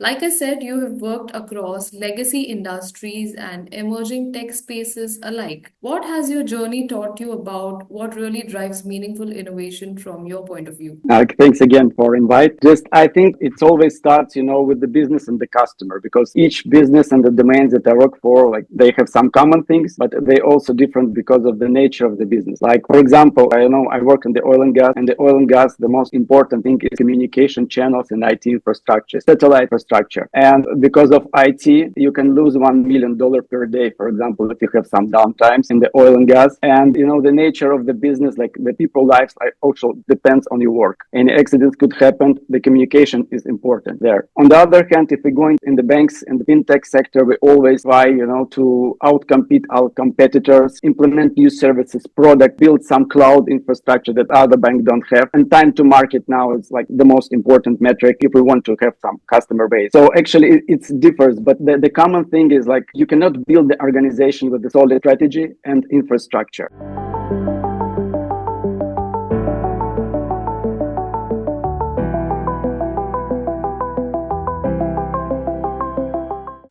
Like I said, you have worked across legacy industries and emerging tech spaces alike. What has your journey taught you about what really drives meaningful innovation from your point of view? Thanks again for invite. Just I think it's always starts, with the business and the customer because each business and the domains that I work for, like they have some common things, but they also different because of the nature of the business. Like for example, I work in the oil and gas, and the oil and gas, the most important thing is communication channels and IT infrastructure, satellite infrastructure. And because of IT, you can lose $1 million per day, for example, if you have some downtimes in the oil and gas. And the nature of the business, like the people lives, also depends on your work. Any accidents could happen. The communication is important there. On the other hand, if we go in the banks and the fintech sector, we always try, to outcompete our competitors, implement new services, product, build some cloud infrastructure that other banks don't have. And time to market now is like the most important metric if we want to have some customer base. So actually it differs, but the common thing is like you cannot build the organization with a solid strategy and infrastructure.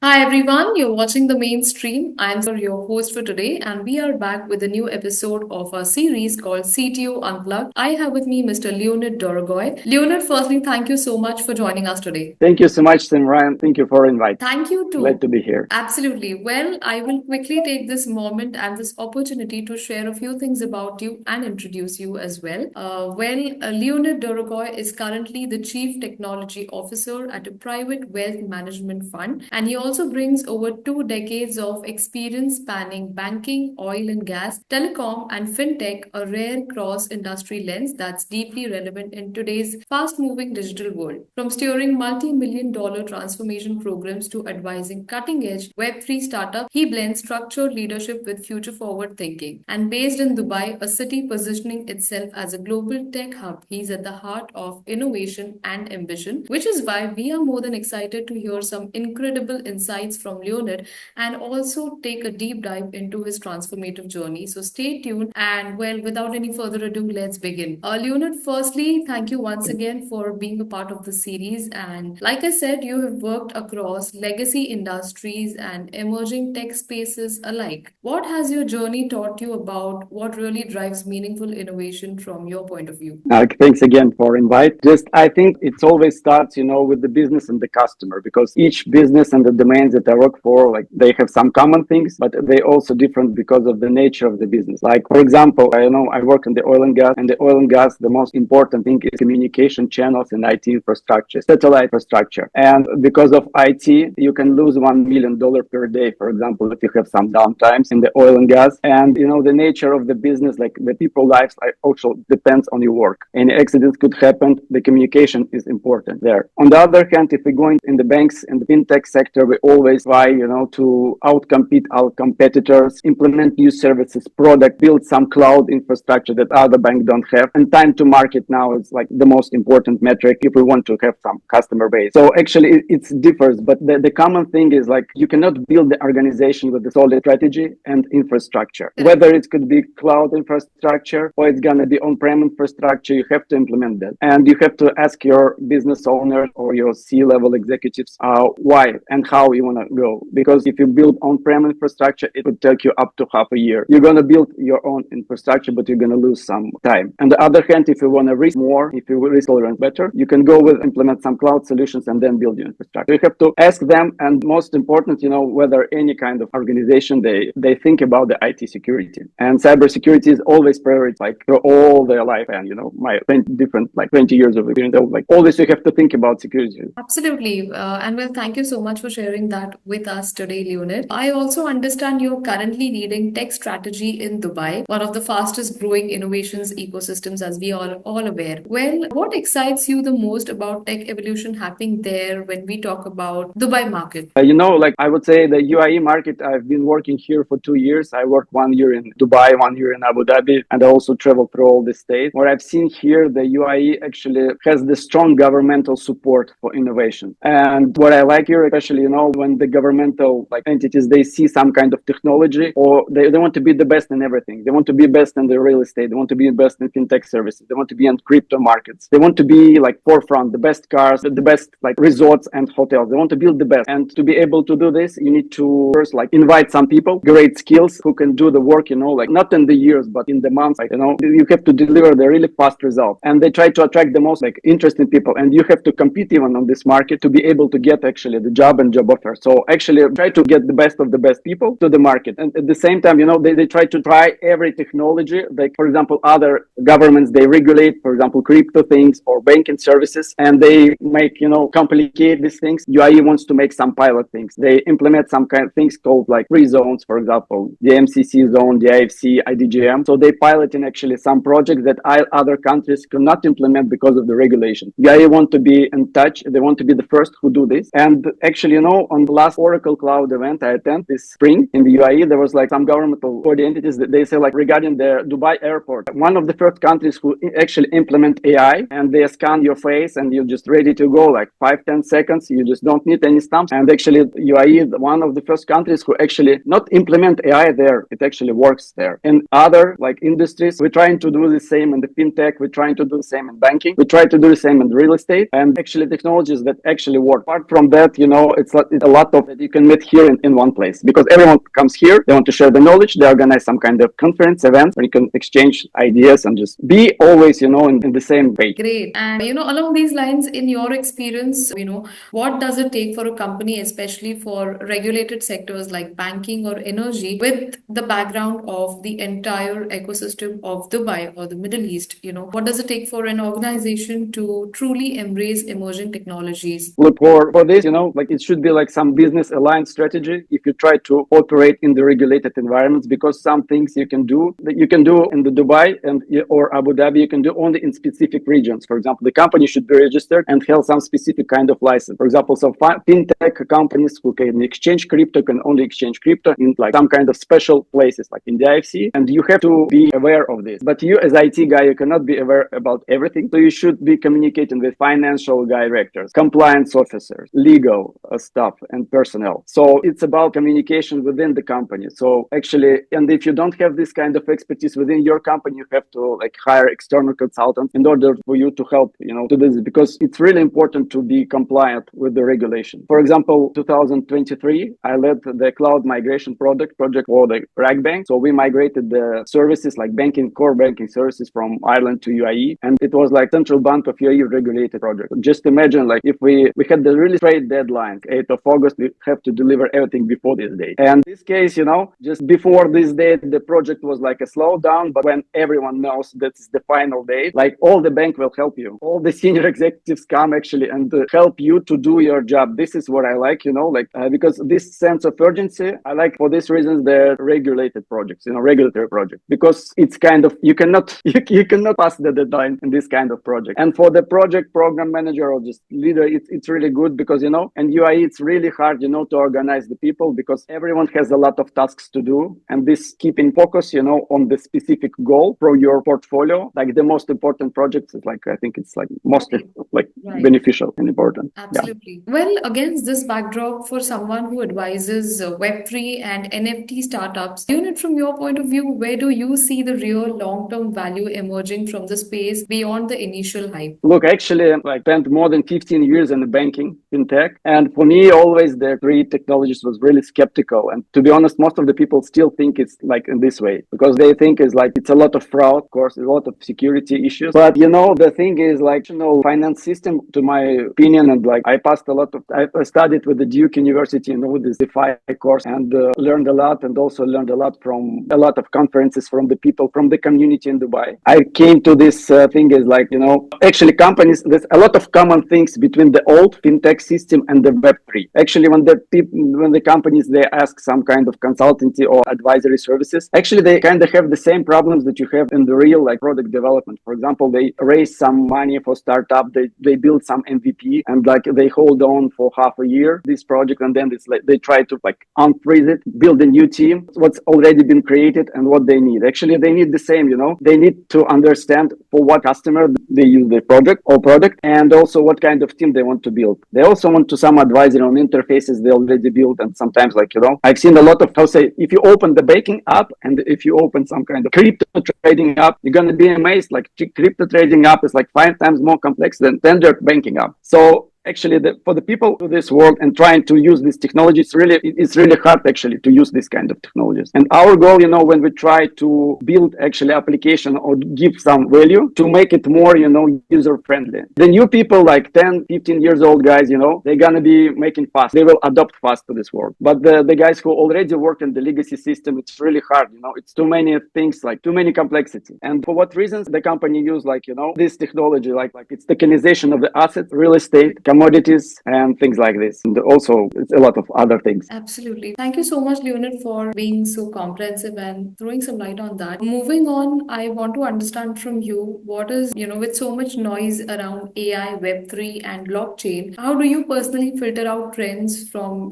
Hi everyone, you're watching the mainstream. I'm your host for today, and we are back with a new episode of our series called CTO Unplugged. I have with me Mr. Leonid Dorogoy. Leonid, firstly, thank you so much for joining us today. Thank you so much, Simran. Thank you for invite. Thank you too. Glad to be here. Absolutely. Well, I will quickly take this moment and this opportunity to share a few things about you and introduce you as well. Leonid Dorogoy is currently the Chief Technology Officer at a private wealth management fund, and he also brings over 2 decades of experience spanning banking, oil and gas, telecom, and fintech, a rare cross industry lens that's deeply relevant in today's fast moving digital world. From steering multi million dollar transformation programs to advising cutting edge Web3 startups, he blends structured leadership with future forward thinking. And based in Dubai, a city positioning itself as a global tech hub, he's at the heart of innovation and ambition, which is why we are more than excited to hear some incredible insights from Leonid and also take a deep dive into his transformative journey. So stay tuned. And well, without any further ado, let's begin. Leonid, firstly, thank you once again for being a part of the series. And like I said, you have worked across legacy industries and emerging tech spaces alike. What has your journey taught you about what really drives meaningful innovation from your point of view? Thanks again for invite. Just I think it's always starts, with the business and the customer because each business and the domains that I work for, like they have some common things, but they also different because of the nature of the business. Like for example, I work in the oil and gas, and the oil and gas, the most important thing is communication channels and IT infrastructure, satellite infrastructure. And because of IT, you can lose $1 million per day, for example, if you have some downtimes in the oil and gas. And the nature of the business, like the people lives, also depends on your work. Any accidents could happen. The communication is important there. On the other hand, if we go in the banks and the fintech sector, we always try, to outcompete our competitors, implement new services, product, build some cloud infrastructure that other banks don't have. And time to market now is like the most important metric if we want to have some customer base. So actually it differs, but the common thing is like you cannot build the organization with a solid strategy and infrastructure. Whether it could be cloud infrastructure or it's gonna be on-prem infrastructure, you have to implement that. And you have to ask your business owner or your C-level executives why and how you want to go. Because if you build on-prem infrastructure, it would take you up to half a year. You're going to build your own infrastructure, but you're going to lose some time. On the other hand, if you want to risk more, if you risk tolerance better, you can go with implement some cloud solutions and then build your infrastructure. You have to ask them, and most important, whether any kind of organization they think about the IT security. And cybersecurity is always priority, like for all their life. And my 20 years of experience, like always you have to think about security. Absolutely. And well, thank you so much for sharing that with us today, Leonid. I also understand you're currently leading tech strategy in Dubai, one of the fastest growing innovations ecosystems, as we are all aware. Well, what excites you the most about tech evolution happening there when we talk about Dubai market? Like I would say the UAE market, I've been working here for 2 years. I worked 1 year in Dubai, 1 year in Abu Dhabi, and I also traveled through all the states. What I've seen here, the UAE actually has the strong governmental support for innovation. And what I like here, especially, when the governmental entities, they see some kind of technology, or they want to be the best in everything. They want to be best in the real estate. They want to be best in fintech services. They want to be in crypto markets. They want to be forefront, the best cars, the best resorts and hotels. They want to build the best. And to be able to do this, you need to first invite some people, great skills, who can do the work, not in the years, but in the months. You have to deliver the really fast result. And they try to attract the most interesting people. And you have to compete even on this market to be able to get actually the job and job offer. So actually try to get the best of the best people to the market. And at the same time, they try to try every technology. For example, other governments, they regulate, for example, crypto things or banking services, and they make, complicate these things. UAE wants to make some pilot things. They implement some kind of things called free zones, for example, the MCC zone, the IFC, IDGM. So they pilot in actually some projects that other countries cannot implement because of the regulation. UAE want to be in touch. They want to be the first who do this. And actually, on the last Oracle Cloud event I attended this spring in the UAE, there was some governmental body entities that they say regarding the Dubai airport, one of the first countries who actually implement AI, and they scan your face and you're just ready to go 5-10 seconds. You just don't need any stamps. And actually UAE is one of the first countries who actually not implement AI there. It actually works there. In other industries, we're trying to do the same in the fintech. We're trying to do the same in banking. We try to do the same in real estate, and actually technologies that actually work. Apart from that, it's a lot of that you can meet here in one place, because everyone comes here. They want to share the knowledge. They organize some kind of conference event where you can exchange ideas and just be always, in the same page. Great. And, along these lines, in your experience, what does it take for a company, especially for regulated sectors like banking or energy, with the background of the entire ecosystem of Dubai or the Middle East? What does it take for an organization to truly embrace emerging technologies? Look, for this, it should be some business aligned strategy if you try to operate in the regulated environments, because some things you can do in the Dubai or Abu Dhabi, you can do only in specific regions. For example, the company should be registered and have some specific kind of license. For example, some fintech companies who can exchange crypto can only exchange crypto in some kind of special places, like in the IFC, and you have to be aware of this. But you as IT guy, you cannot be aware about everything. So you should be communicating with financial directors, compliance officers, legal staff and personnel. So it's about communication within the company. So actually, and if you don't have this kind of expertise within your company, you have to hire external consultants in order for you to help, to this, because it's really important to be compliant with the regulation. For example, 2023, I led the cloud migration project for the RAG Bank. So we migrated the services like core banking services from Ireland to UAE. And it was Central Bank of UAE regulated project. Just imagine if we had the really straight deadline, 8th of August, we have to deliver everything before this date. And in this case, just before this date, the project was a slowdown. But when everyone knows that's the final date, all the bank will help you. All the senior executives come actually and help you to do your job. This is what I like, because this sense of urgency, I like for these reasons, the regulated projects, regulatory projects, because it's you cannot pass the deadline in this kind of project. And for the project program manager or just leader, it's really good because, in UAE, it's really hard, to organize the people, because everyone has a lot of tasks to do. And this keeping focus, on the specific goal for your portfolio, the most important projects is I think it's most right. Beneficial and important. Absolutely. Yeah. Well, against this backdrop, for someone who advises Web3 and NFT startups, Leonid, from your point of view, where do you see the real long-term value emerging from the space beyond the initial hype? Look, actually, I spent more than 15 years in the banking, fintech. And for me, always the three technologies was really skeptical. And to be honest, most of the people still think it's in this way, because they think it's a lot of fraud, of course, a lot of security issues. But, the thing is finance system, to my opinion, and I passed I studied with the Duke University, with this DeFi course, and learned a lot, and also learned a lot from a lot of conferences from the people, from the community in Dubai. I came to this thing is actually companies, there's a lot of common things between the old fintech system and the Web3. Actually, when the companies, they ask some kind of consultancy or advisory services, actually they kind of have the same problems that you have in the real product development. For example, they raise some money for startup, they build some MVP, and they hold on for half a year this project, and then it's they try to unfreeze it, build a new team, what's already been created and what they need. Actually, they need the same, they need to understand for what customer they use the product, and also what kind of team they want to build. They also want to some advisory on on interfaces they already built. And sometimes, like, I've seen a lot of, how say, if you open the banking app and if you open some kind of crypto trading app, you're going to be amazed. Like, crypto trading app is like 5 times more complex than standard banking app. So actually, for the people of this world and trying to use this technology, it's really hard actually to use this kind of technologies. And our goal, when we try to build actually application or give some value, to make it more, user friendly. The new people like 10, 15 years old guys, they're gonna be making fast. They will adopt fast to this world. But the guys who already work in the legacy system, it's really hard. It's too many things, like too many complexity. And for what reasons the company use this technology, like it's tokenization of the assets, real estate, commodities, and things like this. And also, it's a lot of other things. Absolutely. Thank you so much, Leonid, for being so comprehensive and throwing some light on that. Moving on, I want to understand from you what is, with so much noise around AI, Web3, and blockchain, how do you personally filter out trends from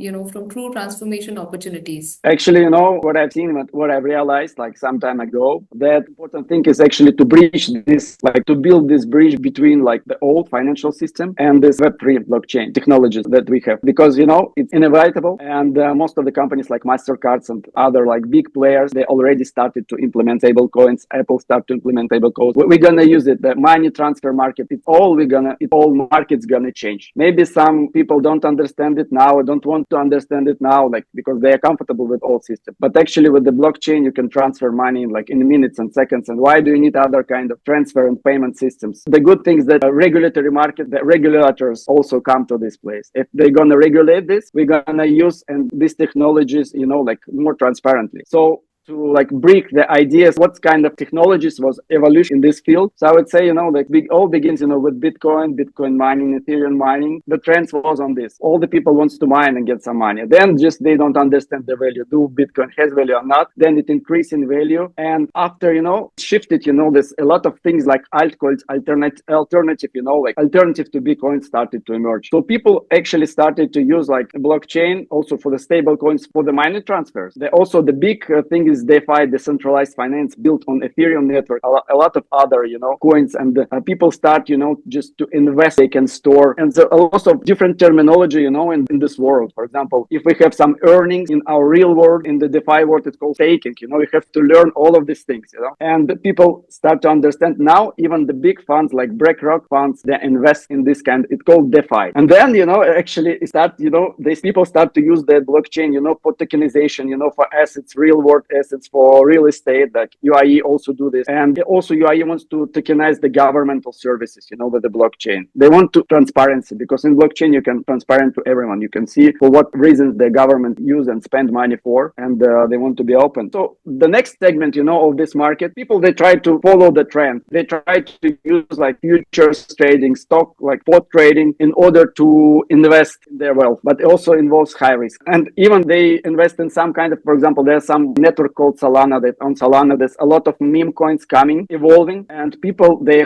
true transformation opportunities? Actually, what I've seen, what I've realized like some time ago, that important thing is actually to bridge this, like to build this bridge between like the old financial system and this Web3 blockchain technologies that we have, because it's inevitable, and most of the companies like Mastercards and other like big players, they already started to implement stable coins. Apple started to implement stable coins. We're gonna use it. The money transfer market, all markets gonna change. Maybe some people don't understand it now, or don't want to understand it now, like because they are comfortable with old system. But actually, with the blockchain, you can transfer money in minutes and seconds. And why do you need other kind of transfer and payment systems? The good thing is that regulatory market, the regulators also come to this place. If they're gonna regulate this, we're gonna use and these technologies, like more transparently. So to like break the ideas, what kind of technologies was evolution in this field. So I would say, all begins, with Bitcoin mining, Ethereum mining. The trend was on this. All the people wants to mine and get some money. Then just they don't understand the value. Do Bitcoin has value or not? Then it increase in value. And after, shifted, there's a lot of things like altcoins, alternative, like alternative to Bitcoin started to emerge. So people actually started to use like blockchain also for the stable coins for the money transfers. Also the big thing is DeFi, decentralized finance, built on Ethereum network, a lot of other, coins, and people start, just to invest, they can store, and so a lot of different terminology, in this world. For example, if we have some earnings in our real world, in the DeFi world, it's called staking. You have to learn all of these things, and people start to understand now. Even the big funds like BlackRock funds, they invest in this kind. It's called DeFi, and then actually start, these people start to use the blockchain, for tokenization, for assets, real world assets, for real estate. Like UAE also do this, and also UAE wants to tokenize the governmental services, with the blockchain. They want to transparency, because in blockchain you can transparent to everyone. You can see for what reasons the government use and spend money for, and they want to be open. So the next segment, of this market, people, they try to follow the trend. They try to use like futures trading, stock like spot trading, in order to invest in their wealth, but it also involves high risk. And even they invest in some kind of, for example, there's some network called Solana, that on Solana there's a lot of meme coins coming, evolving, and people, they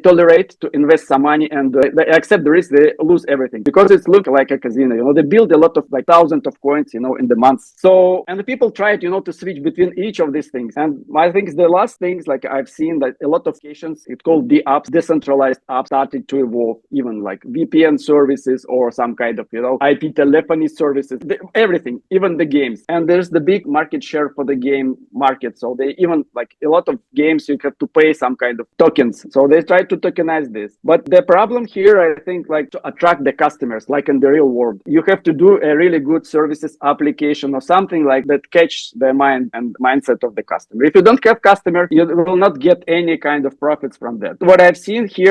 tolerate to invest some money, and they accept the risk. They lose everything because it's look like a casino. They build a lot of like thousands of coins, in the months. So, and the people try to switch between each of these things. And I think the last things, like I've seen that a lot of applications, it's called the apps, decentralized apps, started to evolve, even like VPN services or some kind of IP telephony services, everything, even the games. And there's the big market share for the game market. So they even like a lot of games, you have to pay some kind of tokens. So they try to tokenize this. But the problem here, I think, like to attract the customers, like in the real world, you have to do a really good services application or something like that catch the mind and mindset of the customer. If you don't have customer, you will not get any kind of profits from that. What I've seen here,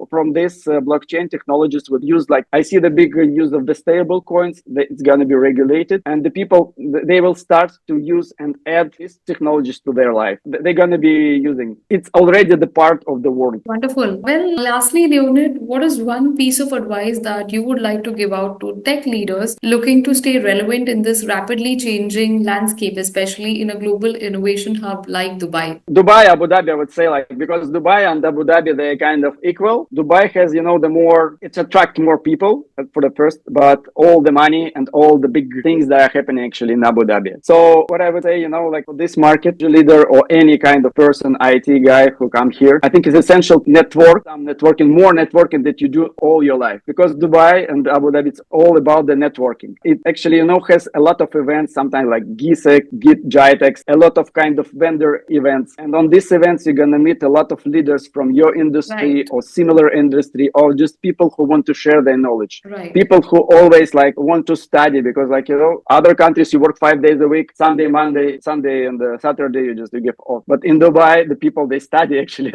from this blockchain technologies would use, like I see the bigger use of the stable coins. It's going to be regulated, and the people, they will start to use and add these technologies to their life. They're going to be using it's already the part of the world. Wonderful. Well, lastly, Leonid, what is one piece of advice that you would like to give out to tech leaders looking to stay relevant in this rapidly changing landscape, especially in a global innovation hub like Dubai? Dubai, Abu Dhabi, I would say, like, because Dubai and Abu Dhabi, they're kind of equal. Dubai has, it attracts more people for the first, but all the money and all the big things that are happening actually in Abu Dhabi. So what I would say, like for this market leader or any kind of person, IT guy who come here, I think it's essential more networking that you do all your life, because Dubai and Abu Dhabi, it's all about the networking. It actually, has a lot of events, sometimes like GSEC, Git, GITEX, a lot of kind of vendor events. And on these events, you're going to meet a lot of leaders from your industry Right. or similar industry, or just people who want to share their knowledge. Right. People who always like want to study, because like, other countries, you work 5 days a week, Sunday, Monday, Sunday, and Saturday, you give off. But in Dubai, the people, they study actually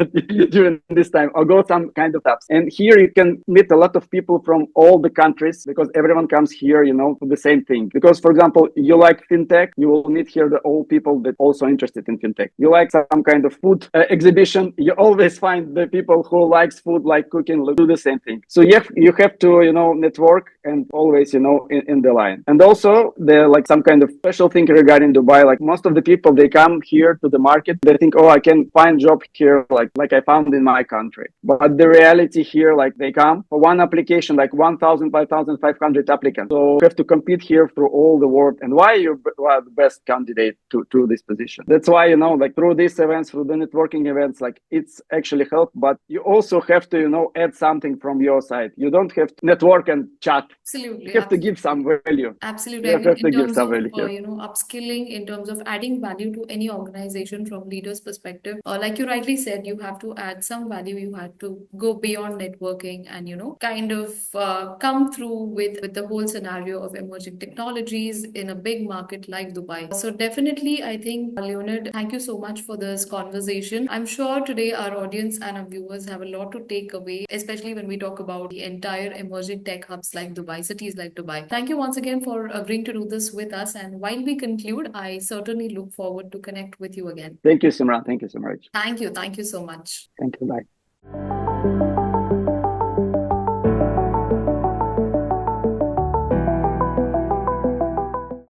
during this time, or go some kind of apps. And here you can meet a lot of people from all the countries, because everyone comes here, for the same thing. Because, for example, you like fintech, you will meet here the old people that also interested in fintech. You like some kind of food exhibition, you always find the people who likes food, like cooking, do the same thing. So you have to, network and always, in the line. And also there like some kind of special thing regarding Dubai. Like most of the people, they come here to the market, they think, oh, I can find job here, like I found in my country. But the reality here, like they come for one application, like 1,500 applicants. So you have to compete here through all the world. And why you are the best candidate to this position? That's why, like through these events, through the networking events, like it's actually help, but you also have to, add something from your side. You don't have to network and chat. Absolutely. You have to give some value. Absolutely. You I mean, have in to give terms some of, value here. upskilling, in terms of adding value to any organization from leaders' perspective, like you rightly said, you have to add some value. You have to go beyond networking and, kind of come through with the whole scenario of emerging technologies in a big market like Dubai. So definitely, I think, Leonid, thank you so much for this conversation. I'm sure today our audience and our viewers have a lot to take away, especially when we talk about the entire emerging tech hubs like Dubai, cities like Dubai. Thank you once again for agreeing to do this with us. And while we conclude, I certainly look forward to connect with you again. Thank you, Simran. Thank you so much. Thank you. Thank you so much. Thank you. Bye.